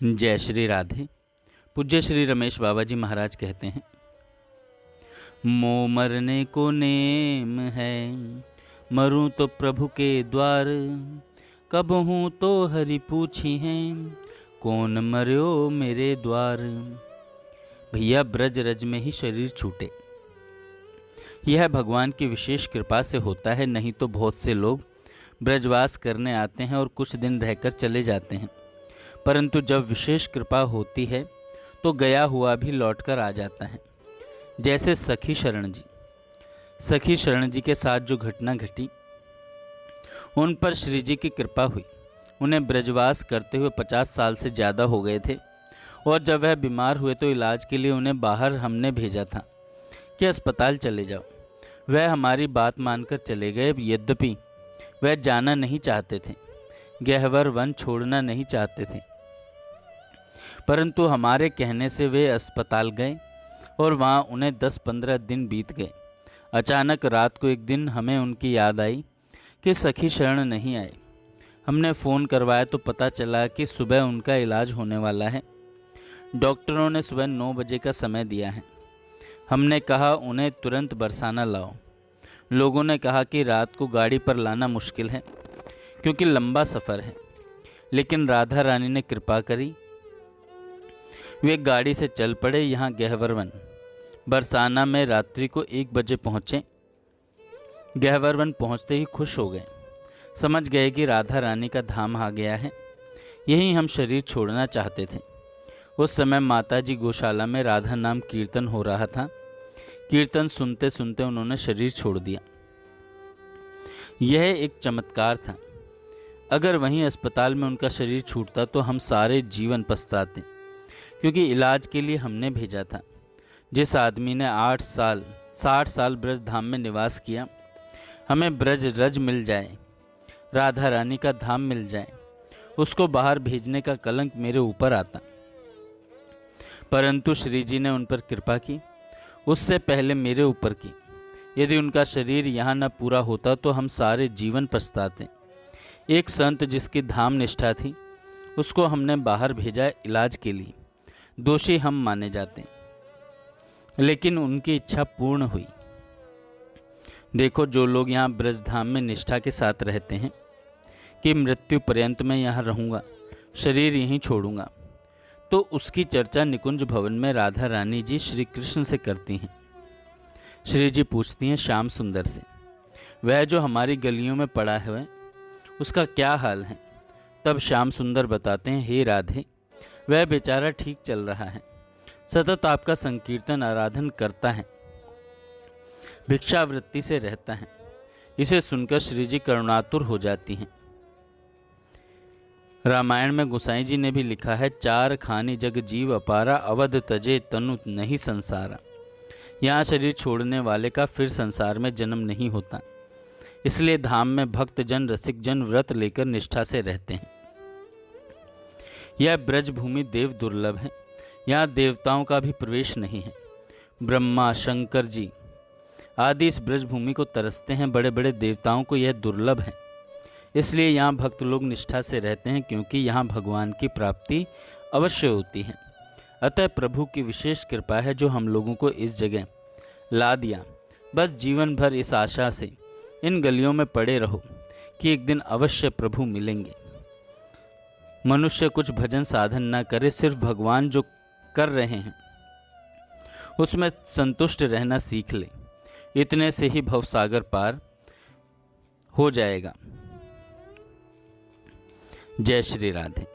जय श्री राधे। पूज्य श्री रमेश बाबा जी महाराज कहते हैं, मोह मरने को नेम है, मरूं तो प्रभु के द्वार। कब हूँ तो हरि पूछी हैं, कौन मर्यो मेरे द्वार। भैया ब्रज रज में ही शरीर छूटे, यह भगवान की विशेष कृपा से होता है। नहीं तो बहुत से लोग ब्रजवास करने आते हैं और कुछ दिन रहकर चले जाते हैं, परंतु जब विशेष कृपा होती है तो गया हुआ भी लौटकर आ जाता है। जैसे सखी शरण जी के साथ जो घटना घटी, उन पर श्री जी की कृपा हुई। उन्हें ब्रजवास करते हुए 50 साल से ज़्यादा हो गए थे और जब वह बीमार हुए तो इलाज के लिए उन्हें बाहर हमने भेजा था कि अस्पताल चले जाओ। वह हमारी बात मानकर चले गए, यद्यपि वह जाना नहीं चाहते थे, गहवर वन छोड़ना नहीं चाहते थे, परंतु हमारे कहने से वे अस्पताल गए और वहाँ उन्हें 10-15 दिन बीत गए। अचानक रात को एक दिन हमें उनकी याद आई कि सखी शरण नहीं आए। हमने फ़ोन करवाया तो पता चला कि सुबह उनका इलाज होने वाला है। डॉक्टरों ने सुबह 9 बजे का समय दिया है। हमने कहा उन्हें तुरंत बरसाना लाओ। लोगों ने कहा कि रात को गाड़ी पर लाना मुश्किल है क्योंकि लंबा सफ़र है, लेकिन राधा रानी ने कृपा करी। वे गाड़ी से चल पड़े। यहाँ गहवरवन बरसाना में रात्रि को 1 बजे पहुँचे। गहवरवन पहुँचते ही खुश हो गए, समझ गए कि राधा रानी का धाम आ गया है। यहीं हम शरीर छोड़ना चाहते थे। उस समय माताजी गौशाला में राधा नाम कीर्तन हो रहा था। कीर्तन सुनते सुनते उन्होंने शरीर छोड़ दिया। यह एक चमत्कार था। अगर वहीं अस्पताल में उनका शरीर छूटता तो हम सारे जीवन पछताते, क्योंकि इलाज के लिए हमने भेजा था। जिस आदमी ने 60 साल ब्रज धाम में निवास किया, हमें ब्रज रज मिल जाए, राधा रानी का धाम मिल जाए, उसको बाहर भेजने का कलंक मेरे ऊपर आता। परंतु श्री जी ने उन पर कृपा की, उससे पहले मेरे ऊपर की। यदि उनका शरीर यहाँ न पूरा होता तो हम सारे जीवन पछताते। एक संत जिसकी धाम निष्ठा थी, उसको हमने बाहर भेजा इलाज के लिए। दोषी हम माने जाते, लेकिन उनकी इच्छा पूर्ण हुई। देखो, जो लोग यहाँ ब्रजधाम में निष्ठा के साथ रहते हैं कि मृत्यु पर्यंत मैं यहाँ रहूँगा, शरीर यहीं छोड़ूंगा, तो उसकी चर्चा निकुंज भवन में राधा रानी जी श्री कृष्ण से करती हैं। श्री जी पूछती हैं श्याम सुंदर से, वह जो हमारी गलियों में पड़ा है उसका क्या हाल है। तब श्याम सुंदर बताते हैं, हे राधे, वह बेचारा ठीक चल रहा है, सतत आपका संकीर्तन आराधन करता है, भिक्षावृत्ति से रहता है। इसे सुनकर श्री जी करुणातुर हो जाती हैं। रामायण में गोसाई जी ने भी लिखा है, 4 खानी जग जीव अपारा, अवध तजे तनु नहीं संसारा। यहाँ शरीर छोड़ने वाले का फिर संसार में जन्म नहीं होता। इसलिए धाम में भक्त जन रसिक जन व्रत लेकर निष्ठा से रहते हैं। यह ब्रज भूमि देव दुर्लभ है। यहाँ देवताओं का भी प्रवेश नहीं है। ब्रह्मा शंकर जी आदि इस ब्रज भूमि को तरसते हैं। बड़े बड़े देवताओं को यह दुर्लभ है। इसलिए यहाँ भक्त लोग निष्ठा से रहते हैं, क्योंकि यहाँ भगवान की प्राप्ति अवश्य होती है। अतः प्रभु की विशेष कृपा है जो हम लोगों को इस जगह ला दिया। बस जीवन भर इस आशा से इन गलियों में पड़े रहो कि एक दिन अवश्य प्रभु मिलेंगे। मनुष्य कुछ भजन साधन न करे, सिर्फ भगवान जो कर रहे हैं उसमें संतुष्ट रहना सीख ले। इतने से ही भवसागर पार हो जाएगा। जय श्री राधे।